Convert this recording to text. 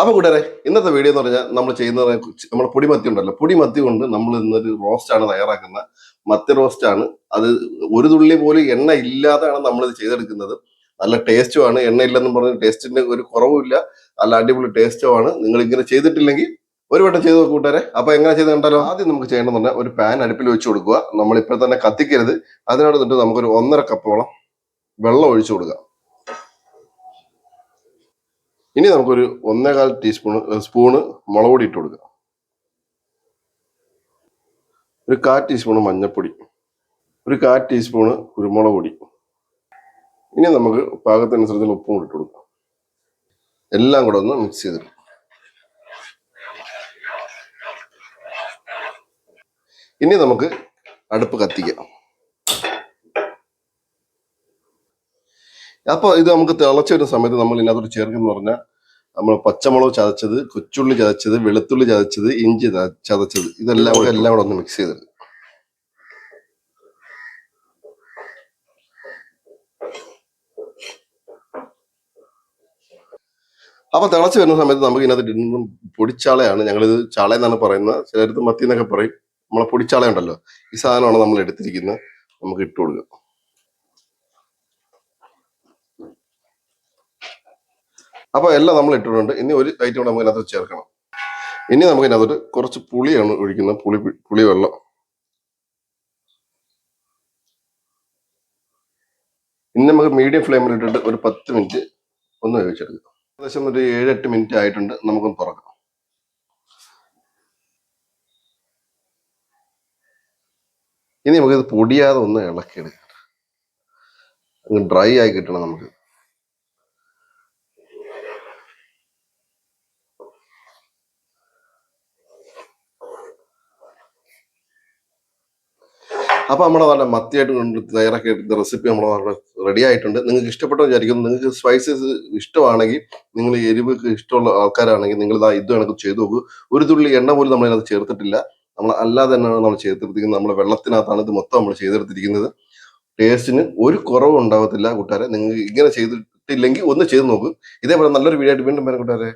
അപ്പൊ കൂട്ടുകാരെ, ഇന്നത്തെ വീഡിയോ എന്ന് പറഞ്ഞാൽ നമ്മൾ ചെയ്യുന്നത് നമ്മുടെ പൊടിമത്തി ഉണ്ടല്ലോ, പൊടിമത്തി കൊണ്ട് നമ്മൾ ഇന്നൊരു റോസ്റ്റാണ് തയ്യാറാക്കുന്നത്. മത്തി റോസ്റ്റാണ്. അത് ഒരു തുള്ളി പോലും എണ്ണ ഇല്ലാതെയാണ് നമ്മളിത് ചെയ്തെടുക്കുന്നത്. നല്ല ടേസ്റ്റുമാണ്. എണ്ണ ഇല്ലെന്നും പറഞ്ഞ് ടേസ്റ്റിന്റെ ഒരു കുറവുമില്ല. നല്ല അടിപൊളി ടേസ്റ്റുമാണ്. നിങ്ങൾ ഇങ്ങനെ ചെയ്തിട്ടില്ലെങ്കിൽ ഒരു വട്ടം ചെയ്ത് നോക്കൂ കൂട്ടുകാരെ. അപ്പൊ എങ്ങനെ ചെയ്ത് കണ്ടാലോ? ആദ്യം നമുക്ക് ചെയ്യണമെന്ന് പറഞ്ഞാൽ ഒരു പാൻ അടുപ്പിൽ വെച്ച് കൊടുക്കുക. നമ്മൾ ഇപ്പോൾ തന്നെ കത്തിക്കരുത്. അതിനോട് തൊട്ട് നമുക്കൊരു 1.5 കപ്പോളം വെള്ളം ഒഴിച്ചു കൊടുക്കുക. ഇനി നമുക്കൊരു 1.25 സ്പൂണ് മുളക് പൊടി ഇട്ട് കൊടുക്കുക. ഒരു 1/4 ടീസ്പൂണ് മഞ്ഞൾപ്പൊടി, ഒരു 1/4 ടീസ്പൂണ് കുരുമുളക് പൊടി. ഇനി നമുക്ക് പാകത്തിനനുസരിച്ചുള്ള ഉപ്പും കൂടി ഇട്ട് കൊടുക്കാം. എല്ലാം കൂടെ ഒന്ന് മിക്സ് ചെയ്തെടുക്കും. ഇനി നമുക്ക് അടുപ്പ് കത്തിക്കാം. അപ്പോൾ ഇത് നമുക്ക് തിളച്ച് വരുന്ന സമയത്ത് നമ്മൾ ഇതിനകത്തോട്ട് ചേർക്കുന്ന പറഞ്ഞാൽ നമ്മൾ പച്ചമുളക് ചതച്ചത്, കൊച്ചുള്ളി ചതച്ചത്, വെളുത്തുള്ളി ചതച്ചത്, ഇഞ്ചി ചതച്ചത്, ഇതെല്ലാം കൂടെ ഒന്ന് മിക്സ് ചെയ്തെടുക്കും. അപ്പൊ തിളച്ച് വരുന്ന സമയത്ത് നമുക്ക് ഇതിനകത്ത് ഇന്നും പൊടിച്ചാളയാണ്. ഞങ്ങളിത് ചാള എന്നാണ് പറയുന്നത്, ചിലർക്ക് മത്തി എന്നൊക്കെ പറയും. നമ്മളെ പൊടിച്ചാള ഉണ്ടല്ലോ, ഈ സാധനമാണ് നമ്മൾ എടുത്തിരിക്കുന്നത്. നമുക്ക് ഇട്ട് കൊടുക്കുക. അപ്പൊ എല്ലാം നമ്മൾ ഇട്ടിട്ടുണ്ട്. ഇനി ഒരു ഐറ്റം കൂടെ നമുക്ക് ഇതിനകത്ത് ചേർക്കണം. ഇനി നമുക്ക് ഇതിനകത്തോട്ട് കുറച്ച് പുളിയാണ് ഒഴിക്കുന്നത്. പുളി വെള്ളം. ഇനി നമുക്ക് മീഡിയം ഫ്ലെയിമിൽ ഇട്ടിട്ട് ഒരു 10 മിനിറ്റ് ഒന്ന് വേവിച്ചെടുക്കുക. ഏകദേശം ഒരു 7-8 മിനിറ്റ് ആയിട്ടുണ്ട്. നമുക്കൊന്ന് തുറക്കാം. ഇനി നമുക്കിത് പൊടിയാതെ ഒന്ന് ഇളക്കിയെടുക്കാം. ഡ്രൈ ആയി കിട്ടണം നമുക്ക്. അപ്പൊ നമ്മുടെ നല്ല മത്തിയായിട്ട് കൊണ്ട് തയ്യാറാക്കി എടുത്ത റെസിപ്പി നമ്മുടെ റെഡി ആയിട്ടുണ്ട്. നിങ്ങൾക്ക് ഇഷ്ടപ്പെട്ട വിചാരിക്കുന്നു. നിങ്ങൾക്ക് സ്പൈസസ് ഇഷ്ടമാണെങ്കിൽ, നിങ്ങൾ എരിവ് ഇഷ്ടമുള്ള ആൾക്കാരാണെങ്കിൽ നിങ്ങൾ ഇത് കണക്ക് ചെയ്തു നോക്കൂ. ഒരു തുള്ളി എണ്ണ പോലും നമ്മളതിനകത്ത് ചേർത്തിട്ടില്ല. നമ്മൾ അല്ലാതെ തന്നെയാണ് നമ്മൾ ചെയ്തെടുത്തിരിക്കുന്നത്. നമ്മുടെ വെള്ളത്തിനകത്താണ് ഇത് മൊത്തം നമ്മൾ ചെയ്തെടുത്തിരിക്കുന്നത്. ടേസ്റ്റിന് ഒരു കുറവും ഉണ്ടാകത്തില്ല കൂട്ടുകാരെ. നിങ്ങൾ ഇങ്ങനെ ചെയ്തിട്ടില്ലെങ്കിൽ ഒന്ന് ചെയ്ത് നോക്കൂ. ഇതേപോലെ നല്ലൊരു വീഡിയോ ആയിട്ട് വീണ്ടും വരാം കൂട്ടുകാരെ.